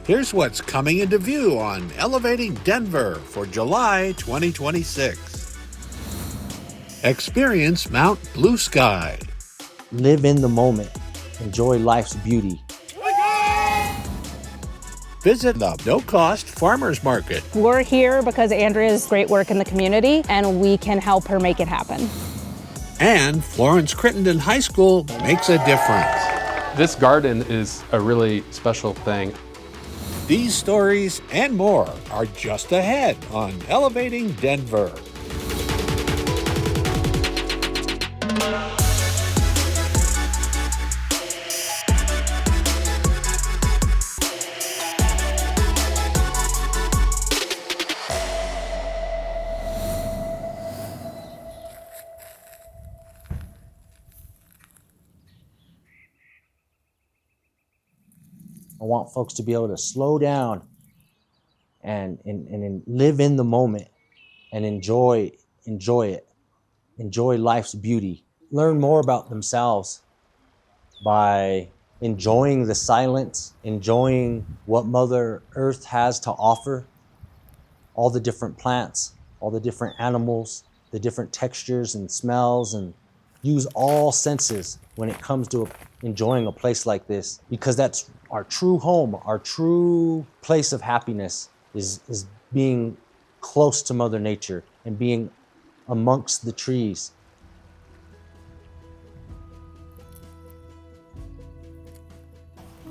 Here's what's coming into view on Elevating Denver for July 2026. Experience Mount Blue Sky. Live in the moment. Enjoy life's beauty. Visit the no-cost farmers market. We're here because Andrea's great work in the community, and we can help her make it happen. And Florence Crittenden High School makes a difference. This garden is a really special thing. These stories and more are just ahead on Elevating Denver. I want folks to be able to slow down and live in the moment and enjoy it. Enjoy life's beauty. Learn more about themselves by enjoying the silence, enjoying what Mother Earth has to offer, all the different plants, all the different animals, the different textures and smells, and use all senses when it comes to enjoying a place like this, because that's our true home, our true place of happiness is being close to Mother Nature and being amongst the trees.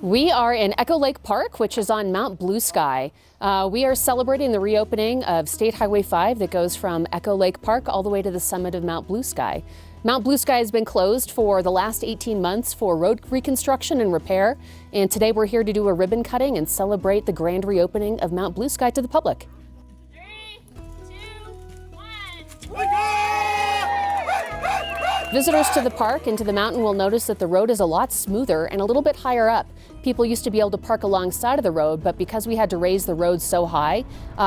We are in Echo Lake Park, which is on Mount Blue Sky. We are celebrating the reopening of State Highway 5 that goes from Echo Lake Park all the way to the summit of Mount Blue Sky. Mount Blue Sky has been closed for the last 18 months for road reconstruction and repair, and today we're here to do a ribbon cutting and celebrate the grand reopening of Mount Blue Sky to the public. 3, 2, 1. Visitors to the park and to the mountain will notice that the road is a lot smoother and a little bit higher up. People used to be able to park alongside of the road, but because we had to raise the road so high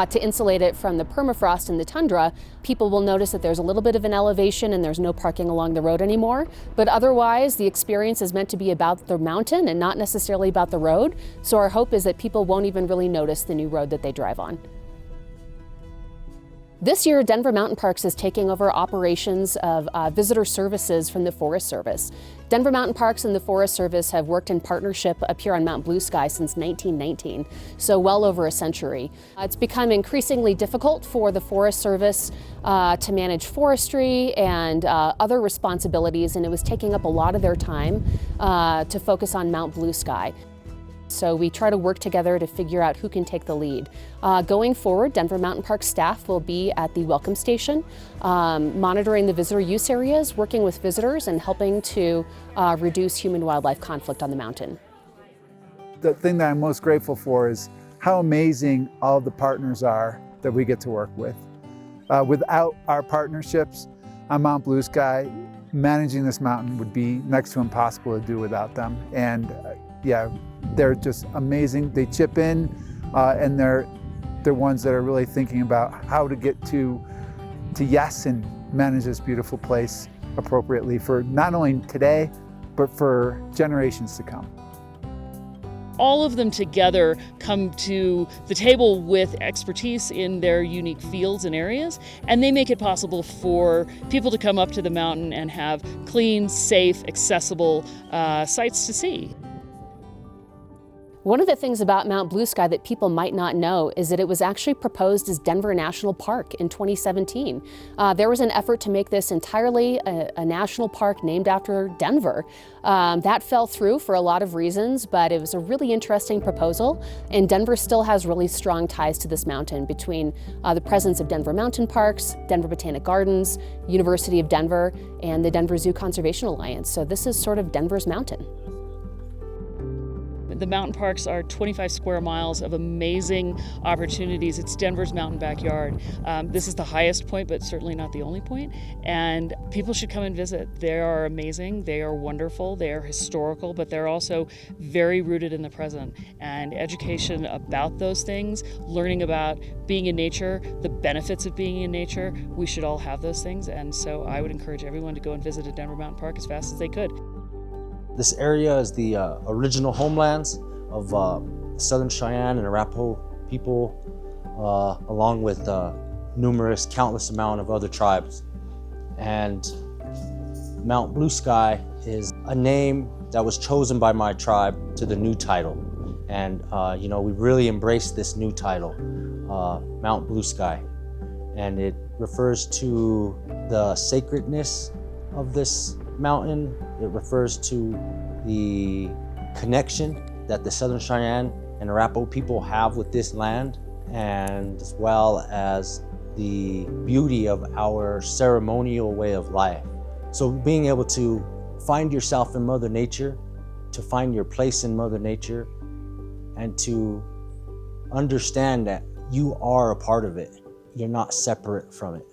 to insulate it from the permafrost and the tundra, people will notice that there's a little bit of an elevation and there's no parking along the road anymore. But otherwise, the experience is meant to be about the mountain and not necessarily about the road. So our hope is that people won't even really notice the new road that they drive on. This year, Denver Mountain Parks is taking over operations of visitor services from the Forest Service. Denver Mountain Parks and the Forest Service have worked in partnership up here on Mount Blue Sky since 1919, so well over a century. It's become increasingly difficult for the Forest Service to manage forestry and other responsibilities, and it was taking up a lot of their time to focus on Mount Blue Sky. So we try to work together to figure out who can take the lead. Going forward, Denver Mountain Park staff will be at the welcome station, monitoring the visitor use areas, working with visitors, and helping to reduce human-wildlife conflict on the mountain. The thing that I'm most grateful for is how amazing all the partners are that we get to work with. Without our partnerships on Mount Blue Sky, managing this mountain would be next to impossible to do without them. And yeah, they're just amazing. They chip in, and they're ones that are really thinking about how to get to yes and manage this beautiful place appropriately for not only today, but for generations to come. All of them together come to the table with expertise in their unique fields and areas, and they make it possible for people to come up to the mountain and have clean, safe, accessible sights to see. One of the things about Mount Blue Sky that people might not know is that it was actually proposed as Denver National Park in 2017. There was an effort to make this entirely a national park named after Denver. That fell through for a lot of reasons, but it was a really interesting proposal, and Denver still has really strong ties to this mountain between the presence of Denver Mountain Parks, Denver Botanic Gardens, University of Denver, and the Denver Zoo Conservation Alliance. So this is sort of Denver's mountain. The mountain parks are 25 square miles of amazing opportunities. It's Denver's mountain backyard. This is the highest point, but certainly not the only point. And people should come and visit. They are amazing. They are wonderful. They are historical, but they're also very rooted in the present. And education about those things, learning about being in nature, the benefits of being in nature, we should all have those things. And so I would encourage everyone to go and visit a Denver Mountain Park as fast as they could. This area is the original homelands of Southern Cheyenne and Arapaho people, along with countless amount of other tribes. And Mount Blue Sky is a name that was chosen by my tribe to the new title. And we really embraced this new title, Mount Blue Sky. And it refers to the sacredness of this mountain. It refers to the connection that the Southern Cheyenne and Arapaho people have with this land, and as well as the beauty of our ceremonial way of life. So being able to find yourself in Mother Nature, to find your place in Mother Nature, and to understand that you are a part of it. You're not separate from it.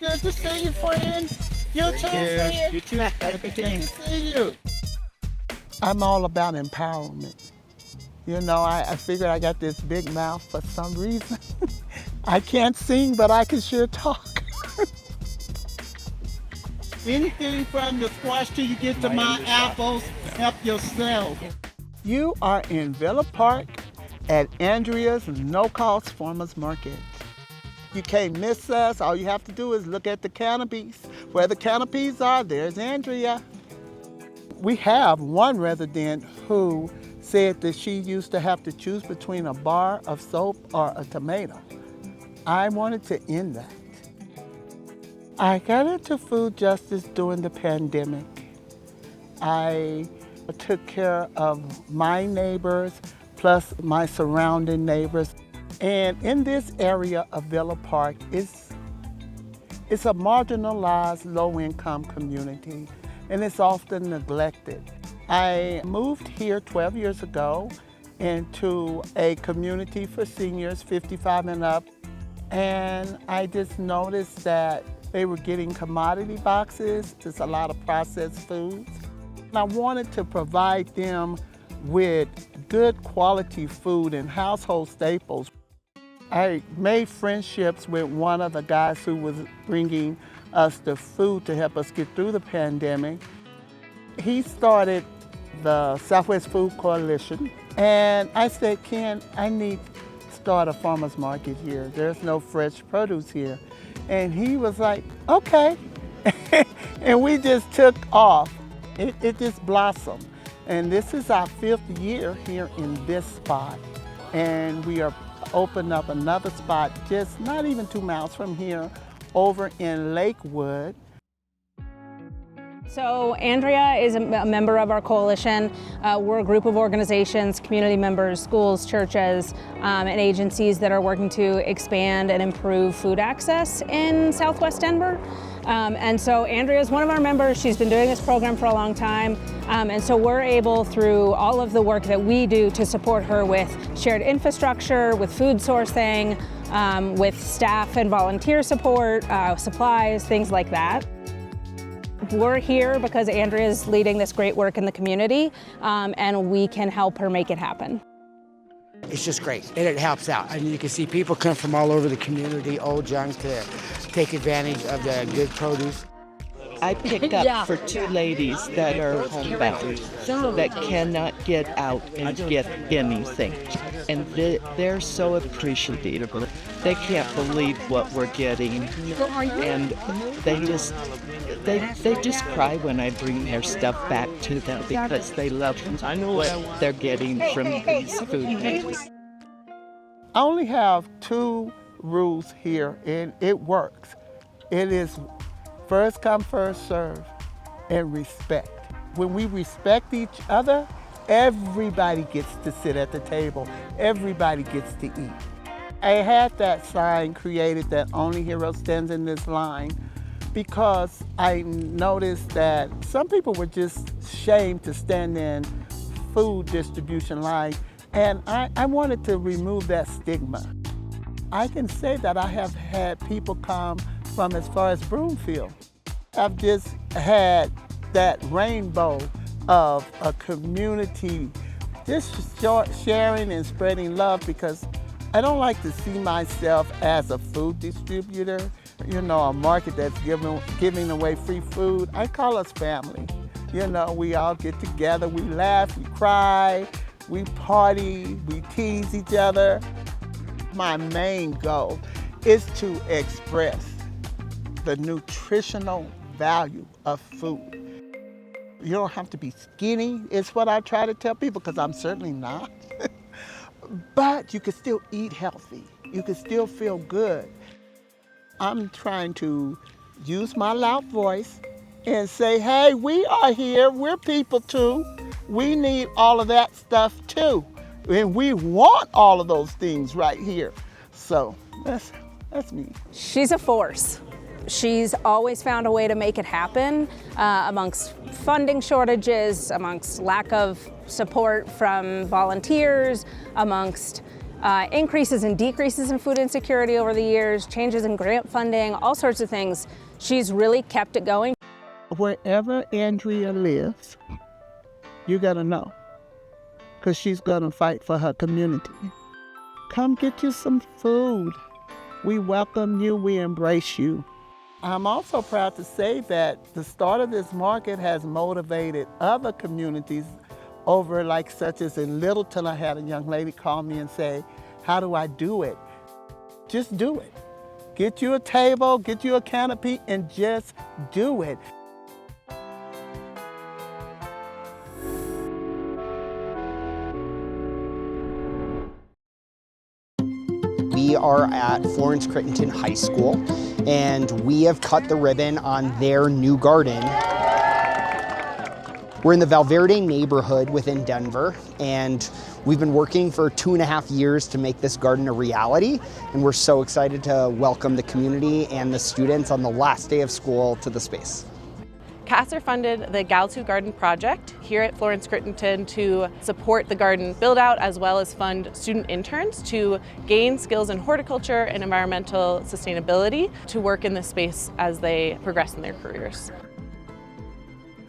Good to see you, friend. You too, friend. You too. Good to see you. I'm all about empowerment. You know, I figured I got this big mouth for some reason. I can't sing, but I can sure talk. Anything from the squash till you get to my apples, help yourself. You are in Villa Park at Andrea's No-Cost Farmers Market. You can't miss us. All you have to do is look at the canopies. Where the canopies are, there's Andrea. We have one resident who said that she used to have to choose between a bar of soap or a tomato. I wanted to end that. I got into food justice during the pandemic. I took care of my neighbors plus my surrounding neighbors. And in this area of Villa Park, it's a marginalized low-income community, and it's often neglected. I moved here 12 years ago into a community for seniors 55 and up, and I just noticed that they were getting commodity boxes, just a lot of processed foods. And I wanted to provide them with good quality food and household staples. I made friendships with one of the guys who was bringing us the food to help us get through the pandemic. He started the Southwest Food Coalition, and I said, Ken, I need to start a farmer's market here. There's no fresh produce here. And he was like, okay. And we just took off. It just blossomed. And this is our 5th year here in this spot. And we are opening up another spot just not even 2 miles from here over in Lakewood. So Andrea is a member of our coalition. We're a group of organizations, community members, schools, churches, and agencies that are working to expand and improve food access in Southwest Denver. And so Andrea is one of our members. She's been doing this program for a long time. And so we're able, through all of the work that we do, to support her with shared infrastructure, with food sourcing, with staff and volunteer support, supplies, things like that. We're here because Andrea is leading this great work in the community, and we can help her make it happen. It's just great, and it helps out. I mean, you can see people come from all over the community, old, young, to take advantage of the good produce. I picked up for 2 ladies that are homebound, that cannot get out and get anything. And they're so appreciative. They can't believe what we're getting. And they just cry when I bring their stuff back to them because they love what they're getting from these food banks. I only have 2 rules here, and it works. It is first come, first serve, and respect. When we respect each other, everybody gets to sit at the table. Everybody gets to eat. I had that sign created that only hero stands in this line because I noticed that some people were just ashamed to stand in food distribution line, and I wanted to remove that stigma. I can say that I have had people come from as far as Broomfield. I've just had that rainbow of a community, just sharing and spreading love, because I don't like to see myself as a food distributor. you know, a market that's giving away free food. I call us family. You know, we all get together, we laugh, we cry, we party, we tease each other. My main goal is to express the nutritional value of food. You don't have to be skinny, is what I try to tell people, because I'm certainly not. But you can still eat healthy. You can still feel good. I'm trying to use my loud voice and say, hey, we are here, we're people too. We need all of that stuff too. And we want all of those things right here. So that's me. She's a force. She's always found a way to make it happen amongst funding shortages, amongst lack of support from volunteers, amongst increases and decreases in food insecurity over the years, changes in grant funding, all sorts of things. She's really kept it going. Wherever Andrea lives, you gotta know, because she's gonna fight for her community. Come get you some food. We welcome you, we embrace you. I'm also proud to say that the start of this market has motivated other communities over, like such as in Littleton. I had a young lady call me and say, how do I do it? Just do it. Get you a table, get you a canopy, and just do it. We are at Florence Crittenton High School, and we have cut the ribbon on their new garden. We're in the Valverde neighborhood within Denver, and we've been working for 2.5 years to make this garden a reality, and we're so excited to welcome the community and the students on the last day of school to the space. CASR funded the Gals Who Garden project here at Florence Crittenton to support the garden build out, as well as fund student interns to gain skills in horticulture and environmental sustainability to work in this space as they progress in their careers.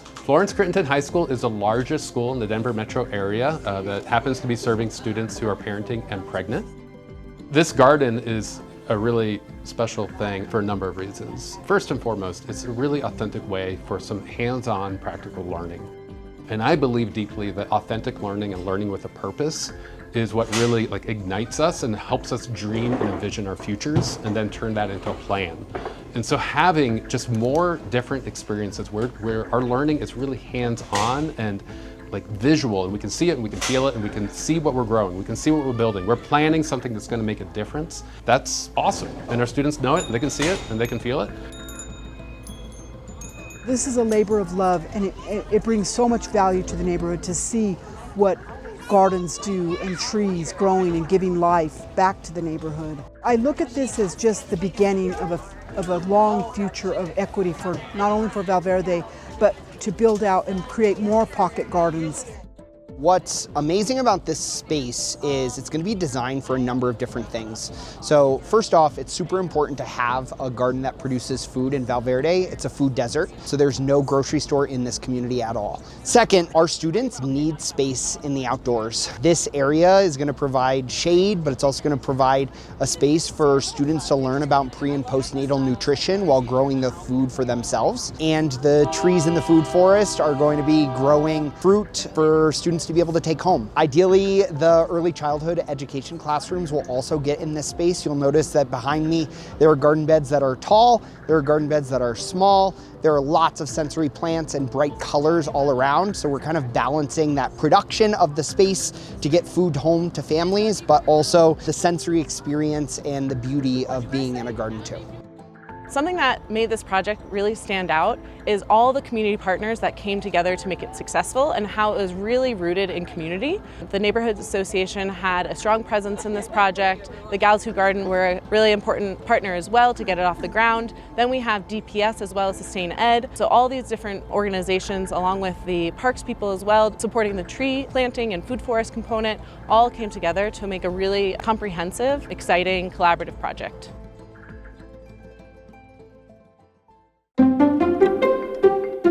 Florence Crittenton High School is the largest school in the Denver metro area that happens to be serving students who are parenting and pregnant. This garden is a really special thing for a number of reasons. First and foremost, it's a really authentic way for some hands-on practical learning. And I believe deeply that authentic learning and learning with a purpose is what really ignites us and helps us dream and envision our futures and then turn that into a plan. And so having just more different experiences where our learning is really hands-on and visual, and we can see it and we can feel it and we can see what we're growing, we can see what we're building. We're planning something that's going to make a difference. That's awesome. And our students know it, and they can see it, and they can feel it. This is a labor of love, and it brings so much value to the neighborhood to see what gardens do and trees growing and giving life back to the neighborhood. I look at this as just the beginning of a long future of equity for not only for Valverde, but to build out and create more pocket gardens. What's amazing about this space is it's going to be designed for a number of different things. So first off, it's super important to have a garden that produces food in Valverde. It's a food desert, so there's no grocery store in this community at all. Second, our students need space in the outdoors. This area is going to provide shade, but it's also going to provide a space for students to learn about pre- and postnatal nutrition while growing the food for themselves. And the trees in the food forest are going to be growing fruit for students to be able to take home. Ideally, the early childhood education classrooms will also get in this space. You'll notice that behind me, there are garden beds that are tall, there are garden beds that are small, there are lots of sensory plants and bright colors all around. So we're kind of balancing that production of the space to get food home to families, but also the sensory experience and the beauty of being in a garden too. Something that made this project really stand out is all the community partners that came together to make it successful and how it was really rooted in community. The Neighborhoods Association had a strong presence in this project. The Gals Who Garden were a really important partner as well to get it off the ground. Then we have DPS as well as Sustain Ed. So all these different organizations, along with the parks people as well, supporting the tree planting and food forest component, all came together to make a really comprehensive, exciting, collaborative project.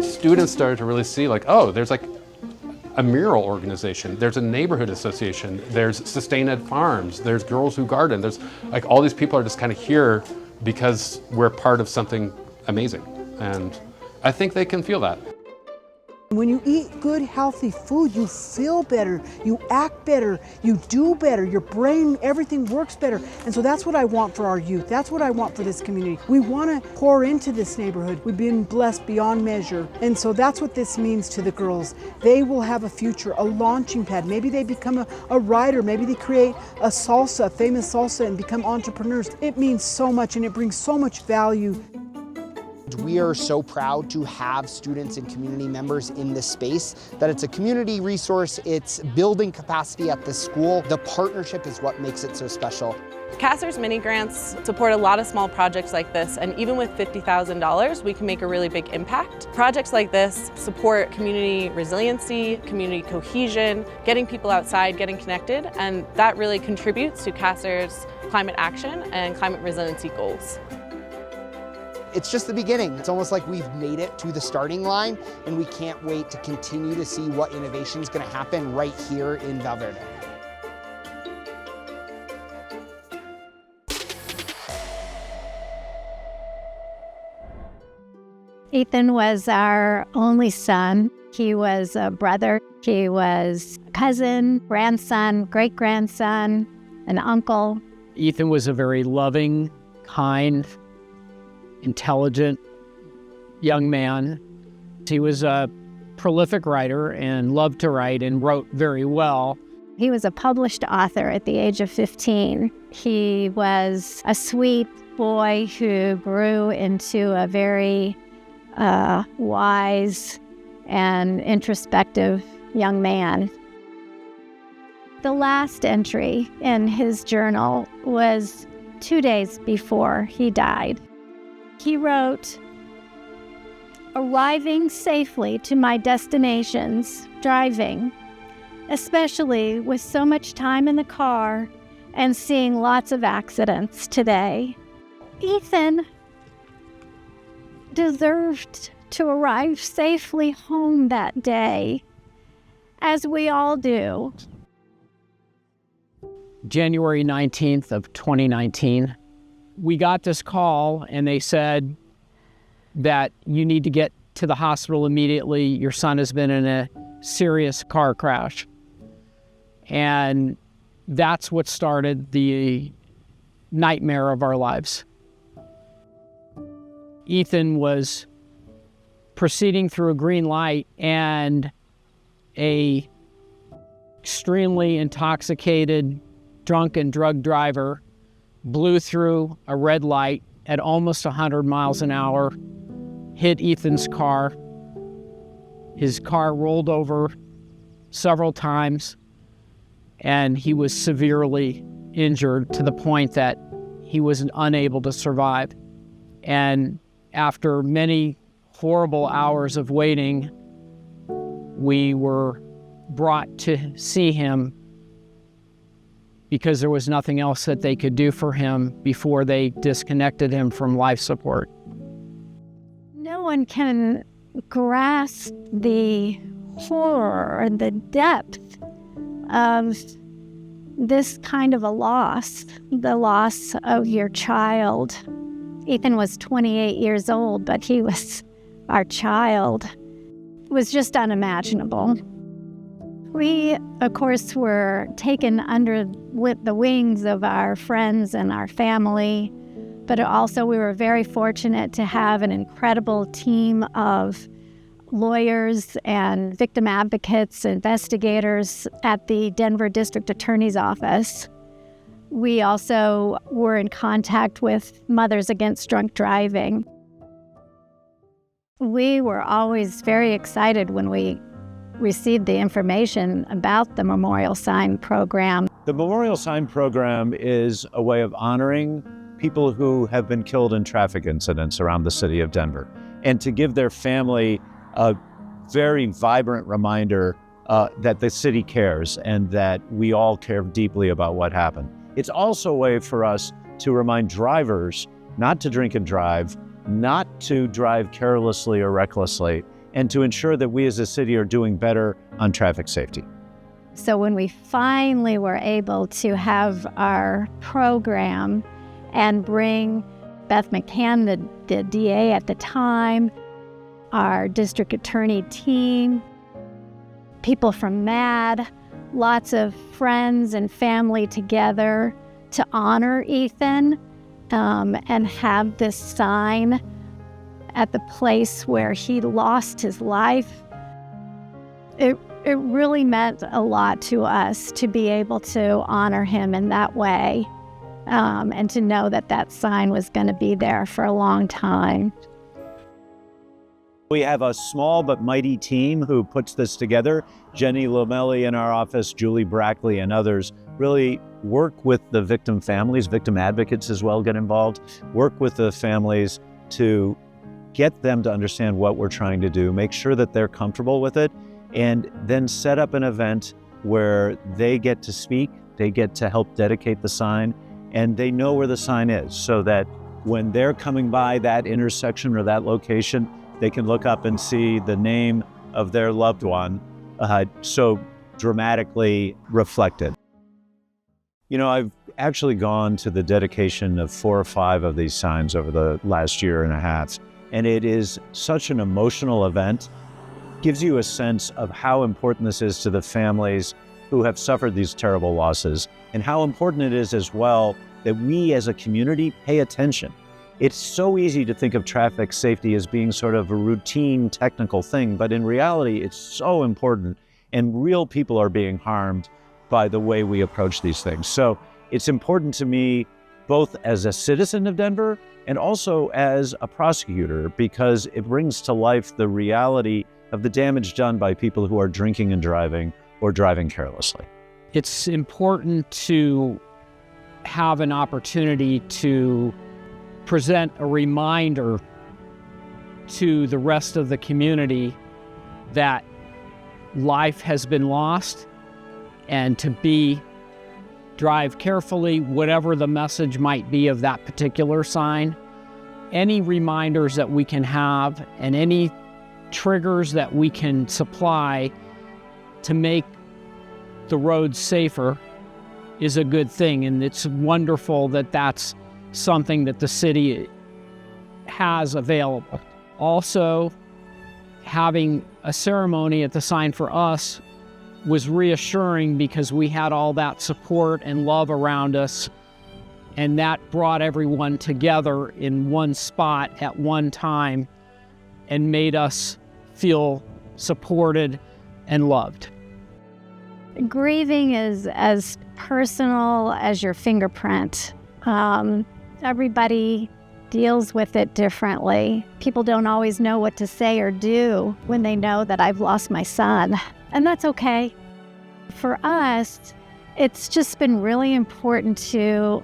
Students started to really see oh, there's a mural organization, there's a neighborhood association, there's Sustain Ed Farms, there's Girls Who Garden, there's all these people are just kind of here because we're part of something amazing. And I think they can feel that. When you eat good, healthy food, you feel better, you act better, you do better, your brain, everything works better. And so that's what I want for our youth. That's what I want for this community. We want to pour into this neighborhood. We've been blessed beyond measure. And so that's what this means to the girls. They will have a future, a launching pad. Maybe they become a writer. Maybe they create a salsa, famous salsa, and become entrepreneurs. It means so much, and it brings so much value. We are so proud to have students and community members in this space, that it's a community resource, it's building capacity at the school. The partnership is what makes it so special. Cassers mini grants support a lot of small projects like this, and even with $50,000, we can make a really big impact. Projects like this support community resiliency, community cohesion, getting people outside, getting connected, and that really contributes to Cassers' climate action and climate resiliency goals. It's just the beginning. It's almost like we've made it to the starting line, and we can't wait to continue to see what innovation is going to happen right here in Val Verde. Ethan was our only son. He was a brother. He was a cousin, grandson, great-grandson, an uncle. Ethan was a very loving, kind, intelligent young man. He was a prolific writer and loved to write and wrote very well. He was a published author at the age of 15. He was a sweet boy who grew into a very wise and introspective young man. The last entry in his journal was 2 days before he died. He wrote, "Arriving safely to my destinations, driving, especially with so much time in the car and seeing lots of accidents today. Ethan deserved to arrive safely home that day, as we all do." January 19th of 2019, we got this call and they said that you need to get to the hospital immediately. Your son has been in a serious car crash. And that's what started the nightmare of our lives. Ethan was proceeding through a green light, and a extremely intoxicated, drunk and drugged driver blew through a red light at almost 100 miles an hour, hit Ethan's car. His car rolled over several times, and he was severely injured to the point that he was unable to survive. And after many horrible hours of waiting, we were brought to see him because there was nothing else that they could do for him before they disconnected him from life support. No one can grasp the horror and the depth of this kind of a loss, the loss of your child. Ethan was 28 years old, but he was our child. It was just unimaginable. We, of course, were taken under with the wings of our friends and our family, but also we were very fortunate to have an incredible team of lawyers and victim advocates, investigators at the Denver District Attorney's Office. We also were in contact with Mothers Against Drunk Driving. We were always very excited when we received the information about the Memorial Sign Program. The Memorial Sign Program is a way of honoring people who have been killed in traffic incidents around the city of Denver, and to give their family a very vibrant reminder that the city cares and that we all care deeply about what happened. It's also a way for us to remind drivers not to drink and drive, not to drive carelessly or recklessly, and to ensure that we as a city are doing better on traffic safety. So when we finally were able to have our program and bring Beth McCann, the DA at the time, our district attorney team, people from MAD, lots of friends and family together to honor Ethan and have this sign at the place where he lost his life. It really meant a lot to us to be able to honor him in that way, and to know that that sign was going to be there for a long time. We have a small but mighty team who puts this together. Jenny Lomelli in our office, Julie Brackley, and others really work with the victim families. Victim advocates as well get involved, work with the families to get them to understand what we're trying to do, make sure that they're comfortable with it, and then set up an event where they get to speak, they get to help dedicate the sign, and they know where the sign is, so that when they're coming by that intersection or that location, they can look up and see the name of their loved one so dramatically reflected. You know, I've actually gone to the dedication of 4 or 5 of these signs over the last year and a half, and it is such an emotional event. Gives you a sense of how important this is to the families who have suffered these terrible losses, and how important it is as well that we as a community pay attention. It's so easy to think of traffic safety as being sort of a routine technical thing, but in reality, it's so important, and real people are being harmed by the way we approach these things. So it's important to me, both as a citizen of Denver and also as a prosecutor, because it brings to life the reality of the damage done by people who are drinking and driving or driving carelessly. It's important to have an opportunity to present a reminder to the rest of the community that life has been lost, and to drive carefully, whatever the message might be of that particular sign. Any reminders that we can have and any triggers that we can supply to make the roads safer is a good thing, and it's wonderful that that's something that the city has available. Also, having a ceremony at the sign for us was reassuring, because we had all that support and love around us, and that brought everyone together in one spot at one time and made us feel supported and loved. Grieving is as personal as your fingerprint. Everybody deals with it differently. People don't always know what to say or do when they know that I've lost my son, and that's okay. For us, it's just been really important to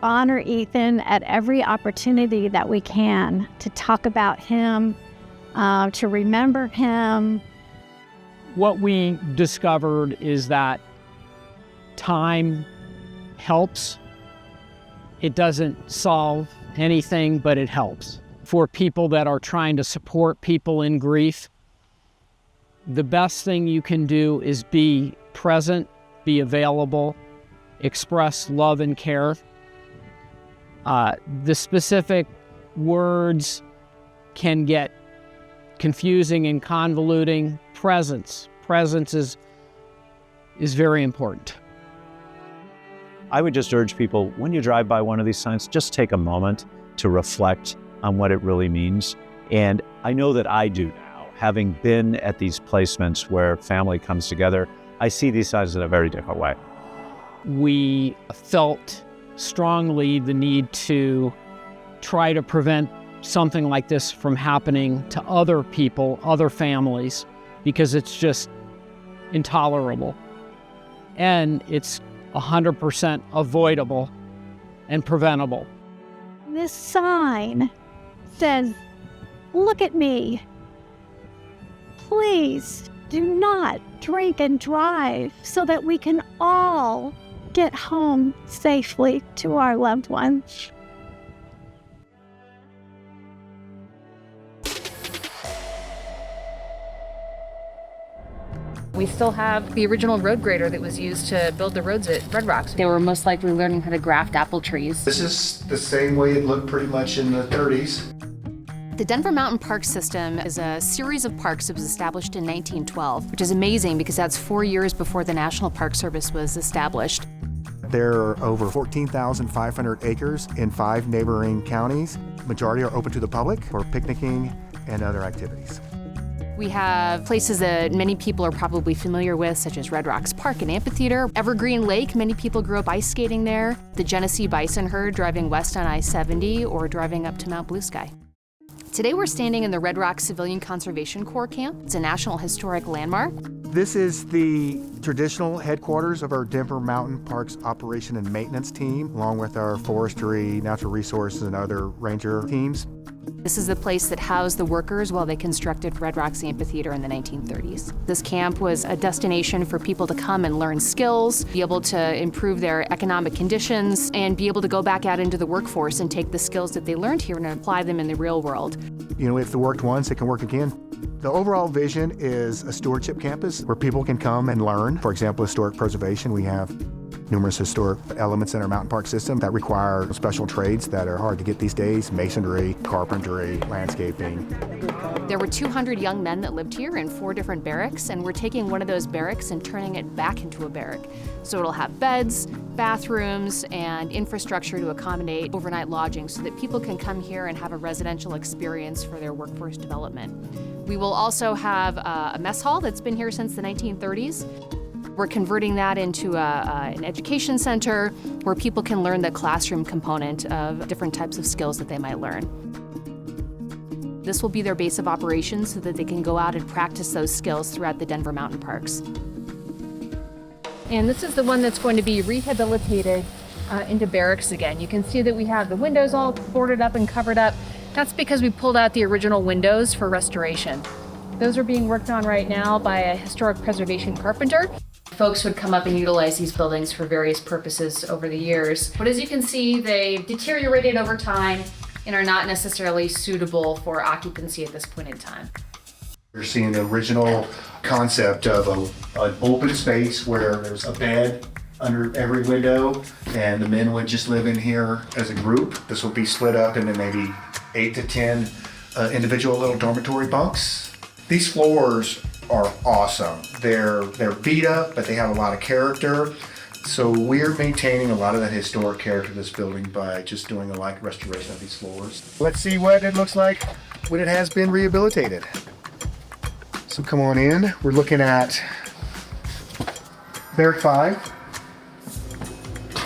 honor Ethan at every opportunity that we can, to talk about him, to remember him. What we discovered is that time helps. It doesn't solve anything, but it helps. For people that are trying to support people in grief, the best thing you can do is be present, be available, express love and care. The specific words can get confusing and convoluting. Presence is very important. I would just urge people, when you drive by one of these signs, just take a moment to reflect on what it really means. And I know that I do now, having been at these placements where family comes together, I see these signs in a very different way. We felt strongly the need to try to prevent something like this from happening to other people, other families, because it's just intolerable. And it's 100% avoidable and preventable. This sign says, "Look at me. Please do not drink and drive, so that we can all get home safely to our loved ones." We still have the original road grader that was used to build the roads at Red Rocks. They were most likely learning how to graft apple trees. This is the same way it looked pretty much in the 30s. The Denver Mountain Park System is a series of parks that was established in 1912, which is amazing because that's 4 years before the National Park Service was established. There are over 14,500 acres in 5 neighboring counties. Majority are open to the public for picnicking and other activities. We have places that many people are probably familiar with, such as Red Rocks Park and Amphitheater. Evergreen Lake, many people grew up ice skating there. The Genesee Bison Herd driving west on I-70 or driving up to Mount Blue Sky. Today we're standing in the Red Rocks Civilian Conservation Corps camp. It's a National Historic Landmark. This is the traditional headquarters of our Denver Mountain Parks Operation and Maintenance team, along with our forestry, natural resources, and other ranger teams. This is the place that housed the workers while they constructed Red Rocks Amphitheater in the 1930s. This camp was a destination for people to come and learn skills, be able to improve their economic conditions, and be able to go back out into the workforce and take the skills that they learned here and apply them in the real world. You know, if it worked once, it can work again. The overall vision is a stewardship campus where people can come and learn. For example, historic preservation. We have numerous historic elements in our mountain park system that require special trades that are hard to get these days: masonry, carpentry, landscaping. There were 200 young men that lived here in 4 different barracks, and we're taking one of those barracks and turning it back into a barrack. So it'll have beds, bathrooms, and infrastructure to accommodate overnight lodging so that people can come here and have a residential experience for their workforce development. We will also have a mess hall that's been here since the 1930s. We're converting that into an education center where people can learn the classroom component of different types of skills that they might learn. This will be their base of operations so that they can go out and practice those skills throughout the Denver Mountain Parks. And this is the one that's going to be rehabilitated into barracks again. You can see that we have the windows all boarded up and covered up. That's because we pulled out the original windows for restoration. Those are being worked on right now by a historic preservation carpenter. Folks would come up and utilize these buildings for various purposes over the years. But as you can see, they deteriorated over time and are not necessarily suitable for occupancy at this point in time. You're seeing the original concept of an open space where there's a bed under every window and the men would just live in here as a group. This will be split up into maybe 8 to 10 individual little dormitory bunks. These floors are awesome. They're beat up, but they have a lot of character. So we're maintaining a lot of that historic character of this building by just doing a light restoration of these floors. Let's see what it looks like when it has been rehabilitated. So come on in. We're looking at Barrack 5.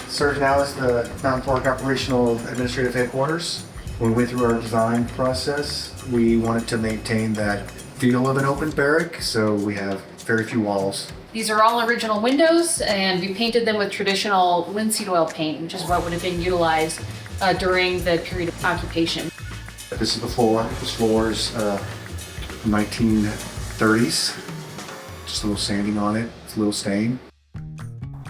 Serves now as the Mountain Park Operational Administrative Headquarters. When we went through our design process, we wanted to maintain that feel of an open barrack, so we have very few walls. These are all original windows, and we painted them with traditional linseed oil paint, which is what would have been utilized during the period of occupation. This is the floor. This floor is 1930s. Just a little sanding on it. It's a little stain.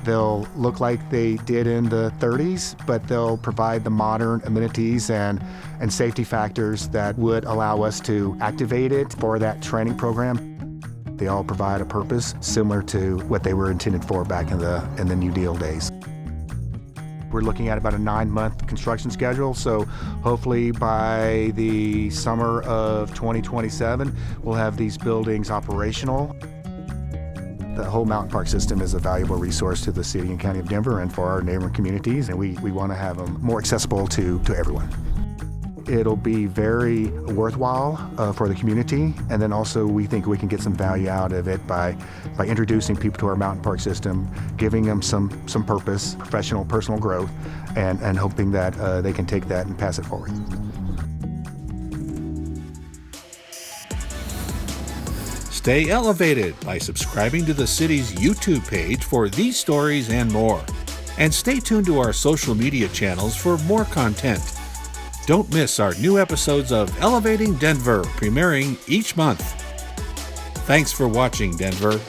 They'll look like they did in the 30s, but they'll provide the modern amenities and safety factors that would allow us to activate it for that training program. They all provide a purpose similar to what they were intended for back in the New Deal days. We're looking at about a 9-month construction schedule, so hopefully by the summer of 2027, we'll have these buildings operational. The whole mountain park system is a valuable resource to the city and county of Denver and for our neighboring communities, and we want to have them more accessible to everyone. It'll be very worthwhile for the community, and then also we think we can get some value out of it by introducing people to our mountain park system, giving them some purpose, professional, personal growth, and hoping that they can take that and pass it forward. Stay elevated by subscribing to the city's YouTube page for these stories and more. And stay tuned to our social media channels for more content. Don't miss our new episodes of Elevating Denver, premiering each month. Thanks for watching, Denver.